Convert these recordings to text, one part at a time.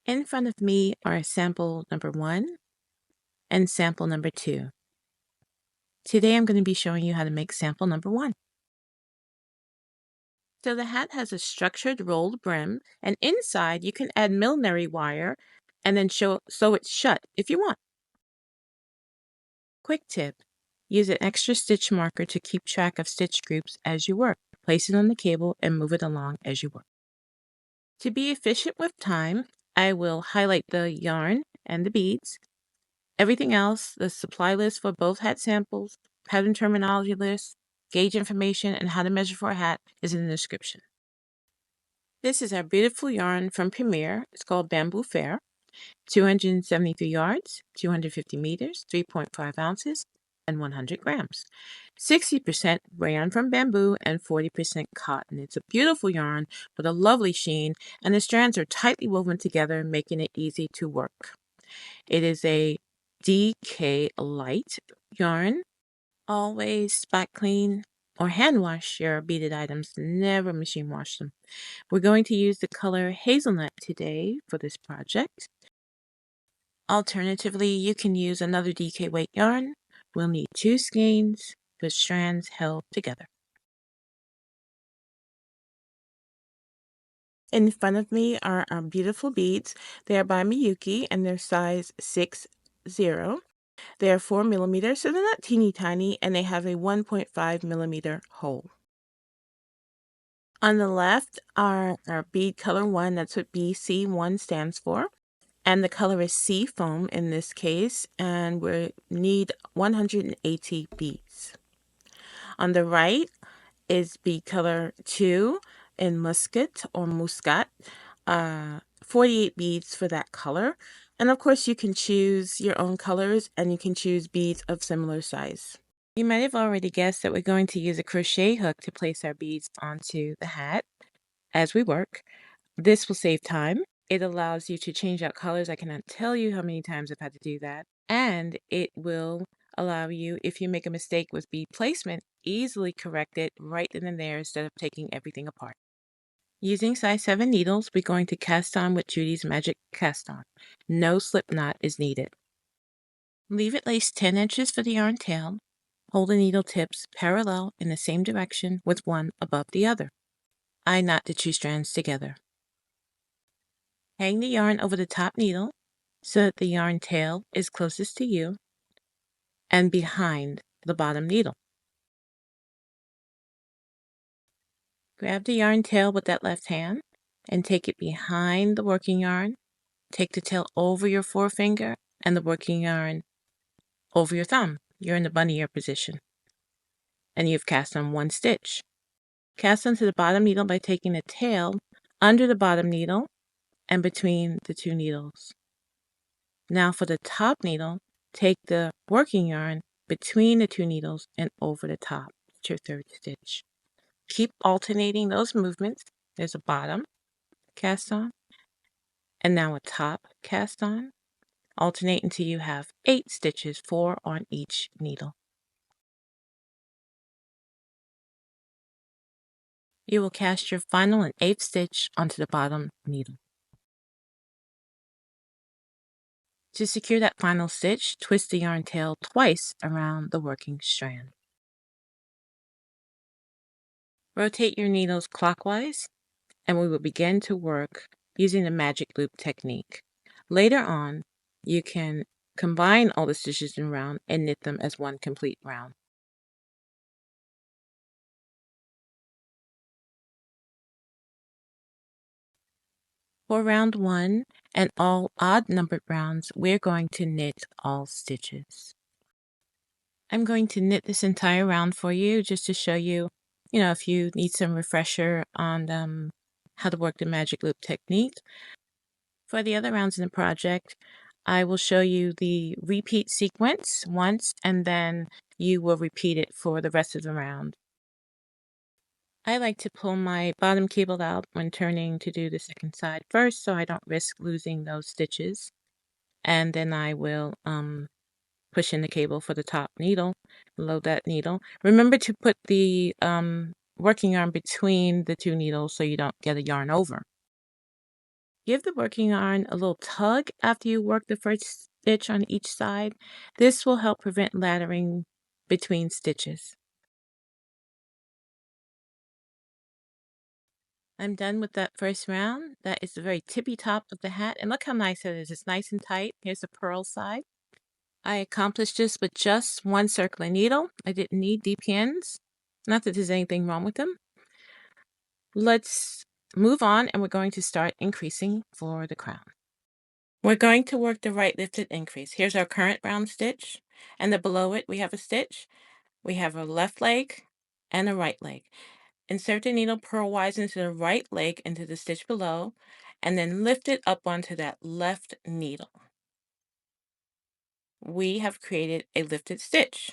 In front of me are sample number 1 and sample number 2. Today I'm going to be showing you how to make sample number 1. So the hat has a structured rolled brim, and inside you can add millinery wire and then sew it shut if you want. Quick tip: use an extra stitch marker to keep track of stitch groups as you work. Place it on the cable and move it along as you work. To be efficient with time, I will highlight the yarn and the beads. Everything else, the supply list for both hat samples, pattern terminology list, gauge information, and how to measure for a hat is in the description. This is our beautiful yarn from Premier. It's called Bamboo Fair. 273 yards, 250 meters, 3.5 ounces, and 100 grams. 60% rayon from bamboo and 40% cotton. It's a beautiful yarn with a lovely sheen, and the strands are tightly woven together, making it easy to work. It is a DK light yarn. Always spot clean or hand wash your beaded items. Never machine wash them. We're going to use the color hazelnut today for this project. Alternatively, you can use another DK weight yarn. We'll need 2 skeins with strands held together. In front of me are our beautiful beads. They are by Miyuki and they're size 6-0. They are 4 millimeters, so they're not teeny tiny, and they have a 1.5 millimeter hole. On the left are our bead color 1, that's what BC1 stands for. And the color is sea foam in this case, and we need 180 beads. On the right is bead color 2 in muscat or muscat, 48 beads for that color. And of course you can choose your own colors, and you can choose beads of similar size. You might have already guessed that we're going to use a crochet hook to place our beads onto the hat as we work. This will save time. It allows you to change out colors. I cannot tell you how many times I've had to do that. And it will allow you, if you make a mistake with bead placement, easily correct it right then and there instead of taking everything apart. Using size 7 needles, we're going to cast on with Judy's Magic Cast On. No slip knot is needed. Leave it laced 10 inches for the yarn tail. Hold the needle tips parallel in the same direction with one above the other. I knot the 2 strands together. Hang the yarn over the top needle so that the yarn tail is closest to you and behind the bottom needle. Grab the yarn tail with that left hand and take it behind the working yarn. Take the tail over your forefinger and the working yarn over your thumb. You're in the bunny ear position. And you've cast on 1 stitch. Cast onto the bottom needle by taking the tail under the bottom needle and between the 2 needles. Now for the top needle, take the working yarn between the 2 needles and over the top. It's your 3rd stitch. Keep alternating those movements. There's a bottom cast on and now a top cast on. Alternate until you have 8 stitches, 4 on each needle. You will cast your final and 8th stitch onto the bottom needle. To secure that final stitch, twist the yarn tail twice around the working strand. Rotate your needles clockwise, and we will begin to work using the magic loop technique. Later on, you can combine all the stitches in round and knit them as one complete round. For round 1 and all odd numbered rounds, we're going to knit all stitches. I'm going to knit this entire round for you just to show you, if you need some refresher on how to work the magic loop technique. For the other rounds in the project, I will show you the repeat sequence once, and then you will repeat it for the rest of the round. I like to pull my bottom cable out when turning to do the second side first, so I don't risk losing those stitches. And then I will push in the cable for the top needle, load that needle. Remember to put the working yarn between the 2 needles so you don't get a yarn over. Give the working yarn a little tug after you work the first stitch on each side. This will help prevent laddering between stitches. I'm done with that first round. That is the very tippy top of the hat. And look how nice it is. It's nice and tight. Here's the purl side. I accomplished this with just one circling needle. I didn't need DPNs. Not that there's anything wrong with them. Let's move on, and we're going to start increasing for the crown. We're going to work the right lifted increase. Here's our current round stitch, and then below it we have a stitch. We have a left leg and a right leg. Insert the needle purlwise into the right leg into the stitch below, and then lift it up onto that left needle. We have created a lifted stitch.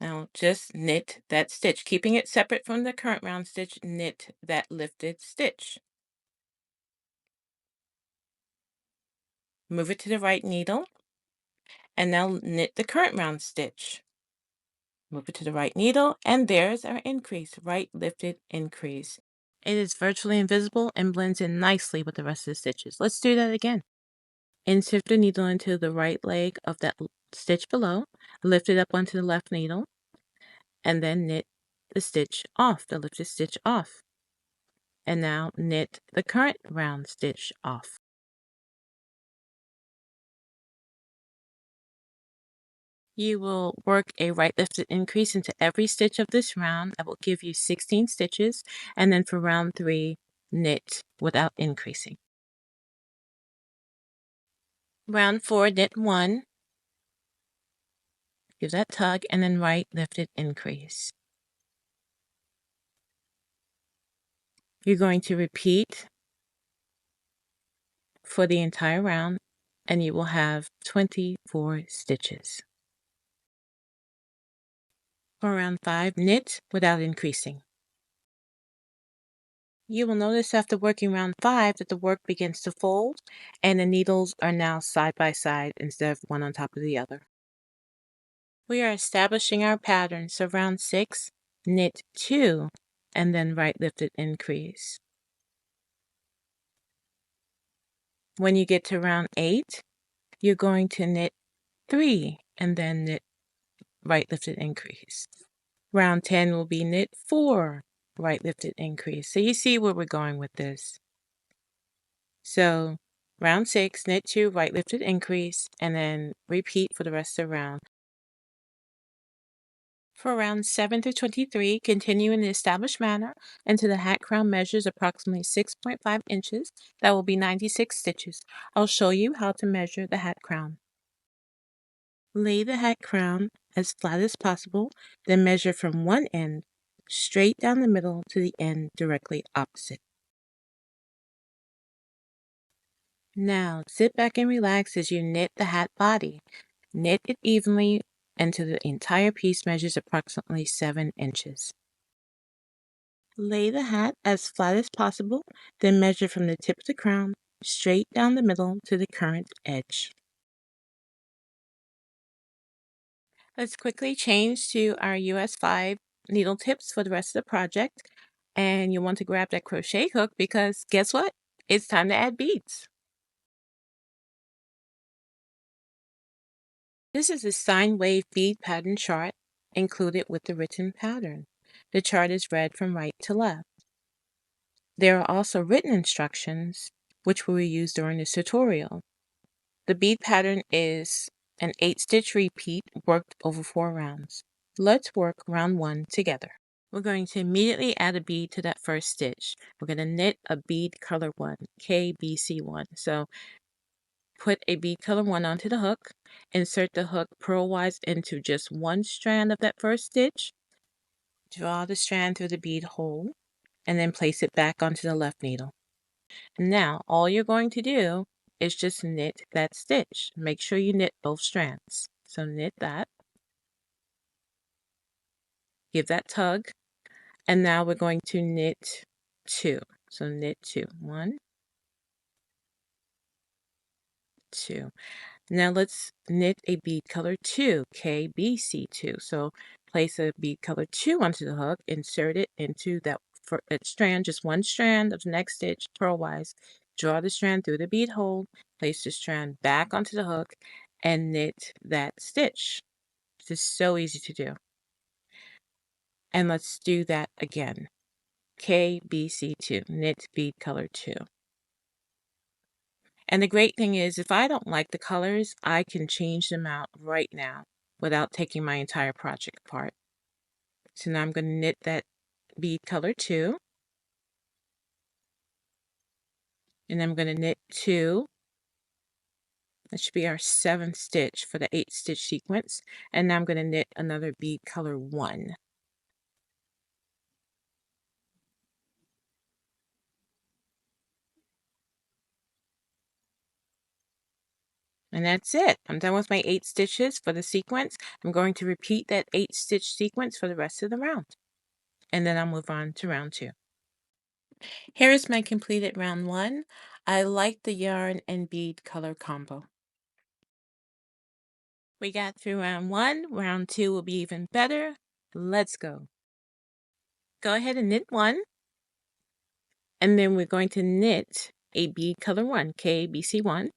Now just knit that stitch, keeping it separate from the current round stitch. Knit that lifted stitch. Move it to the right needle, and now knit the current round stitch. Move it to the right needle, and there's our increase, right lifted increase. It is virtually invisible and blends in nicely with the rest of the stitches. Let's do that again. Insert the needle into the right leg of that stitch below, lift it up onto the left needle, and then knit the stitch off, the lifted stitch off. And now knit the current round stitch off. You will work a right lifted increase into every stitch of this round. That will give you 16 stitches, and then for round 3, knit without increasing. Round 4, knit 1, give that tug, and then right lifted increase. You're going to repeat for the entire round, and you will have 24 stitches. For round 5, knit without increasing. You will notice after working round 5 that the work begins to fold, and the needles are now side by side instead of one on top of the other. We are establishing our pattern, so round 6, knit 2, and then right lifted increase. When you get to round 8, you're going to knit 3, and then knit right lifted increase. Round 10 will be knit 4, right lifted increase. So you see where we're going with this. So round 6, knit 2, right lifted increase, and then repeat for the rest of the round. For rounds 7 through 23, continue in the established manner until the hat crown measures approximately 6.5 inches. That will be 96 stitches. I'll show you how to measure the hat crown. Lay the hat crown as flat as possible, then measure from one end straight down the middle to the end directly opposite. Now, sit back and relax as you knit the hat body. Knit it evenly until the entire piece measures approximately 7 inches. Lay the hat as flat as possible, then measure from the tip of the crown straight down the middle to the current edge. Let's quickly change to our US 5 needle tips for the rest of the project. And you'll want to grab that crochet hook because guess what? It's time to add beads. This is a sine wave bead pattern chart included with the written pattern. The chart is read from right to left. There are also written instructions which we will use during this tutorial. The bead pattern is an 8-stitch repeat worked over 4 rounds. Let's work round 1 together. We're going to immediately add a bead to that first stitch. We're going to knit a bead color 1, KBC1. So put a bead color 1 onto the hook, insert the hook purlwise into just one strand of that first stitch, draw the strand through the bead hole, and then place it back onto the left needle. Now, all you're going to do is just knit that stitch. Make sure you knit both strands. So knit that, give that tug, and now we're going to knit 2. So knit 2. 1, 2. Now let's knit a bead color 2, KBC2. So place a bead color 2 onto the hook, insert it into that strand, just one strand of the next stitch purlwise, Draw the strand through the bead hole, place the strand back onto the hook, and knit that stitch. This is so easy to do. And let's do that again. KBC2, knit bead color 2. And the great thing is, if I don't like the colors, I can change them out right now without taking my entire project apart. So now I'm going to knit that bead color 2, and I'm going to knit 2. That should be our 7th stitch for the 8 stitch sequence. And now I'm going to knit another bead color 1. And that's it. I'm done with my 8 stitches for the sequence. I'm going to repeat that 8 stitch sequence for the rest of the round. And then I'll move on to round 2. Here is my completed round 1. I like the yarn and bead color combo. We got through round 1. Round 2 will be even better. Let's go. Go ahead and knit 1. And then we're going to knit a bead color 1, KBC1.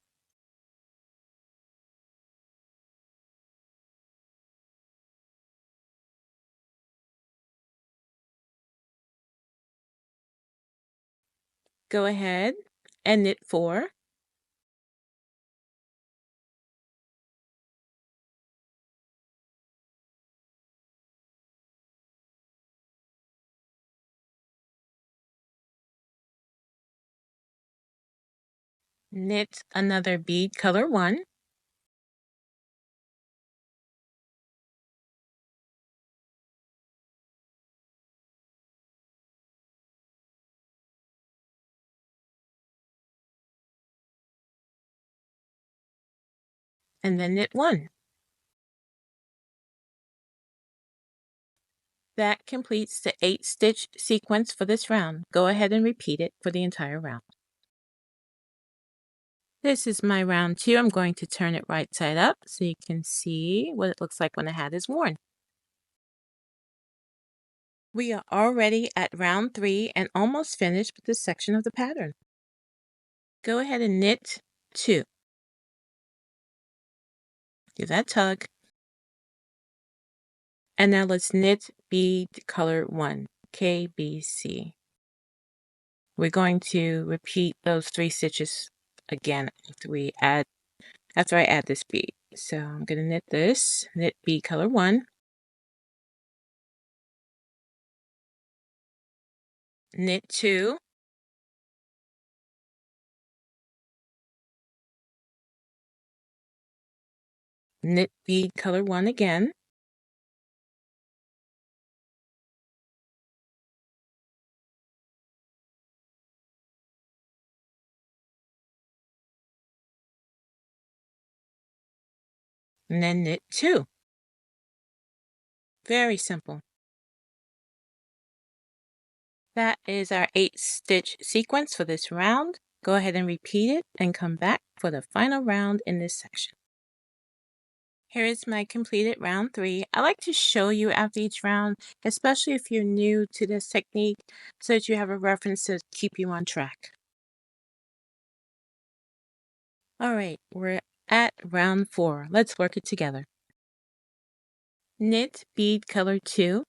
Go ahead and knit 4. Knit another bead color 1. And then knit 1. That completes the 8 stitch sequence for this round. Go ahead and repeat it for the entire round. This is my round 2. I'm going to turn it right side up so you can see what it looks like when the hat is worn. We are already at round 3 and almost finished with this section of the pattern. Go ahead and knit 2. Give that tug. And now let's knit bead color 1, KBC. We're going to repeat those 3 stitches again after I add this bead. So I'm going to knit this, knit bead color 1, knit 2, knit bead color 1 again, and then knit 2. Very simple. That is our 8 stitch sequence for this round. Go ahead and repeat it and come back for the final round in this section. Here is my completed round 3. I like to show you after each round, especially if you're new to this technique, so that you have a reference to keep you on track. All right, we're at round 4. Let's work it together. Knit bead color 2,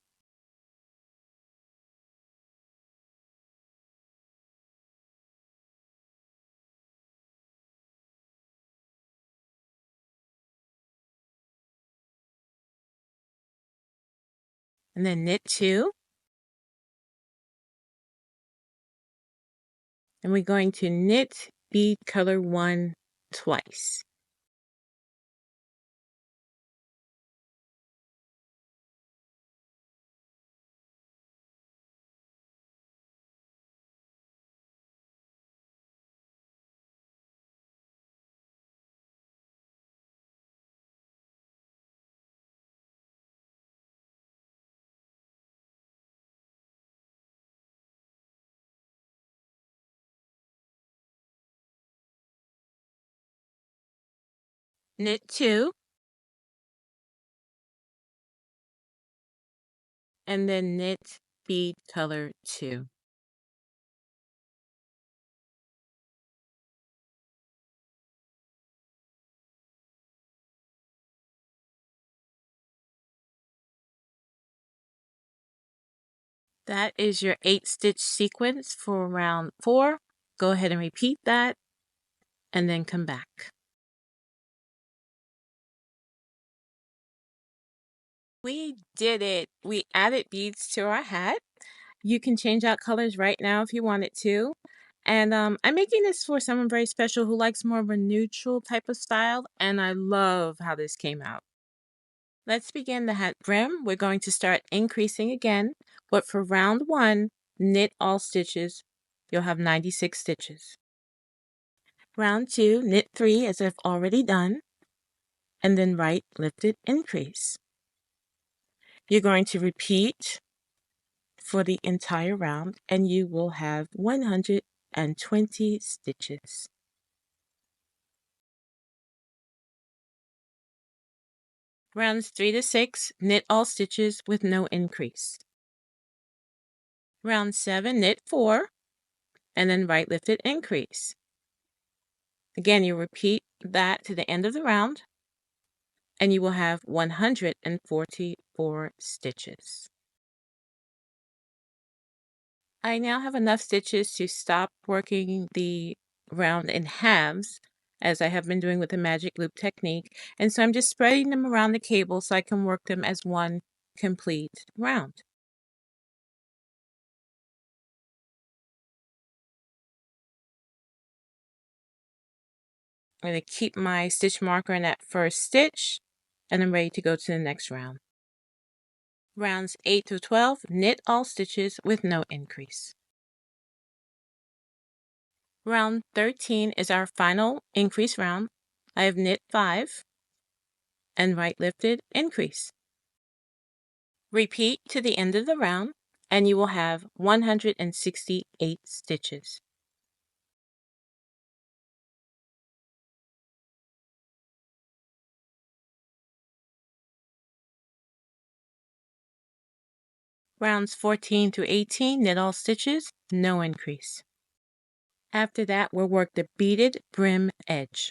and then knit 2, and we're going to knit bead color 1 twice. Knit 2, and then knit bead color 2. That is your 8-stitch sequence for round 4. Go ahead and repeat that and then come back. We did it! We added beads to our hat. You can change out colors right now if you wanted to. And I'm making this for someone very special who likes more of a neutral type of style, and I love how this came out. Let's begin the hat brim. We're going to start increasing again, but for round 1, knit all stitches. You'll have 96 stitches. Round 2, knit 3 as I've already done, and then right lifted increase. You're going to repeat for the entire round, and you will have 120 stitches. Rounds 3 to 6, knit all stitches with no increase. Round 7, knit 4, and then right lifted increase. Again, you repeat that to the end of the round, and you will have 144 stitches. I now have enough stitches to stop working the round in halves, as I have been doing with the magic loop technique, and so I'm just spreading them around the cable so I can work them as one complete round. I'm going to keep my stitch marker in that first stitch, and I'm ready to go to the next round. Rounds 8 through 12, knit all stitches with no increase. Round 13 is our final increase round. I have knit 5 and right lifted increase. Repeat to the end of the round, and you will have 168 stitches. Rounds 14 through 18, knit all stitches, no increase. After that, we'll work the beaded brim edge.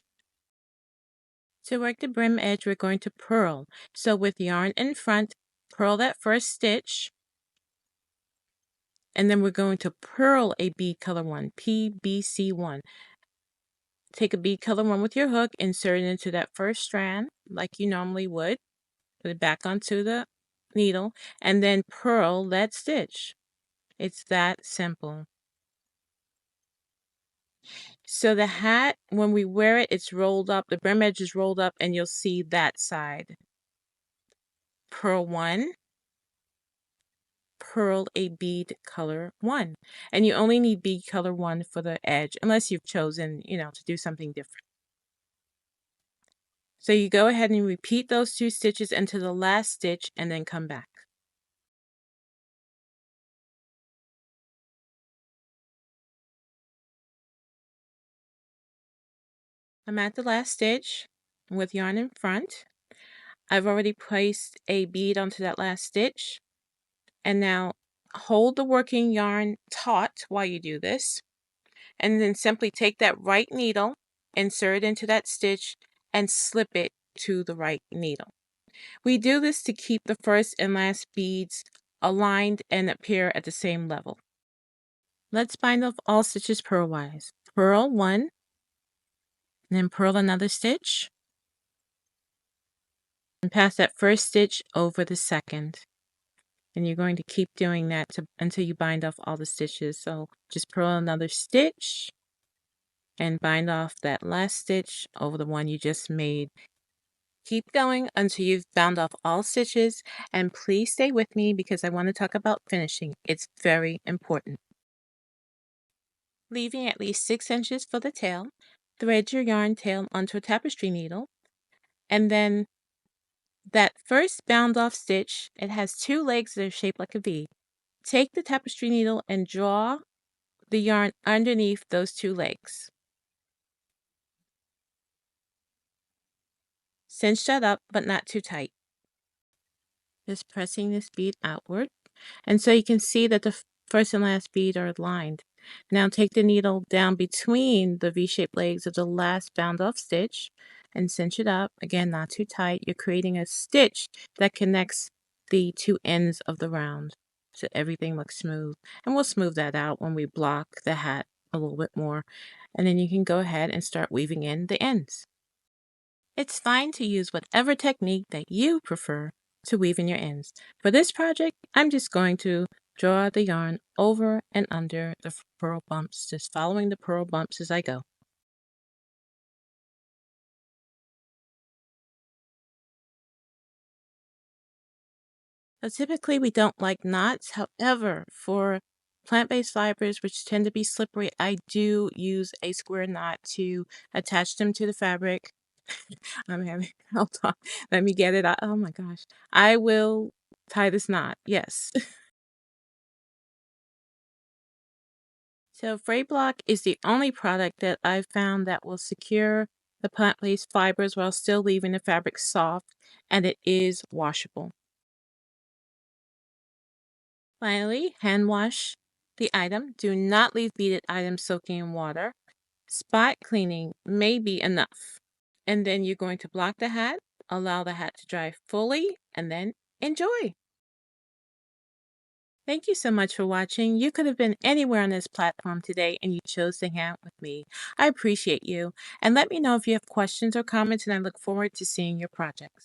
To work the brim edge, we're going to purl. So with yarn in front, purl that first stitch, and then we're going to purl a bead color 1, PBC1. Take a bead color 1 with your hook, insert it into that first strand like you normally would, put it back onto the needle, and then purl that stitch. It's that simple. So the hat, when we wear it, it's rolled up, the brim edge is rolled up, and you'll see that side. Purl 1, purl a bead color 1. And you only need bead color 1 for the edge, unless you've chosen, to do something different. So you go ahead and repeat those 2 stitches into the last stitch and then come back. I'm at the last stitch with yarn in front. I've already placed a bead onto that last stitch. And now hold the working yarn taut while you do this. And then simply take that right needle, insert it into that stitch, and slip it to the right needle. We do this to keep the first and last beads aligned and appear at the same level. Let's bind off all stitches purlwise. Purl 1, then purl another stitch, and pass that first stitch over the second. And you're going to keep doing that until you bind off all the stitches. So just purl another stitch and bind off that last stitch over the one you just made. Keep going until you've bound off all stitches, and please stay with me because I want to talk about finishing. It's very important. Leaving at least 6 inches for the tail, thread your yarn tail onto a tapestry needle, and then that first bound off stitch, it has 2 legs that are shaped like a V. Take the tapestry needle and draw the yarn underneath those 2 legs. Cinch that up, but not too tight. Just pressing this bead outward. And so you can see that the first and last bead are aligned. Now take the needle down between the V-shaped legs of the last bound off stitch and cinch it up. Again, not too tight. You're creating a stitch that connects the 2 ends of the round. so everything looks smooth. And we'll smooth that out when we block the hat a little bit more. And then you can go ahead and start weaving in the ends. It's fine to use whatever technique that you prefer to weave in your ends. For this project, I'm just going to draw the yarn over and under the purl bumps, just following the purl bumps as I go. So typically we don't like knots. However, for plant-based fibers, which tend to be slippery, I do use a square knot to attach them to the fabric. I'm having, hold on, let me get it out. Oh my gosh. I will tie this knot, yes. So Fray Block is the only product that I've found that will secure the plant-based fibers while still leaving the fabric soft, and it is washable. Finally, hand wash the item. Do not leave beaded items soaking in water. Spot cleaning may be enough. And then you're going to block the hat, allow the hat to dry fully, and then enjoy. Thank you so much for watching. You could have been anywhere on this platform today and you chose to hang out with me. I appreciate you. And let me know if you have questions or comments, and I look forward to seeing your projects.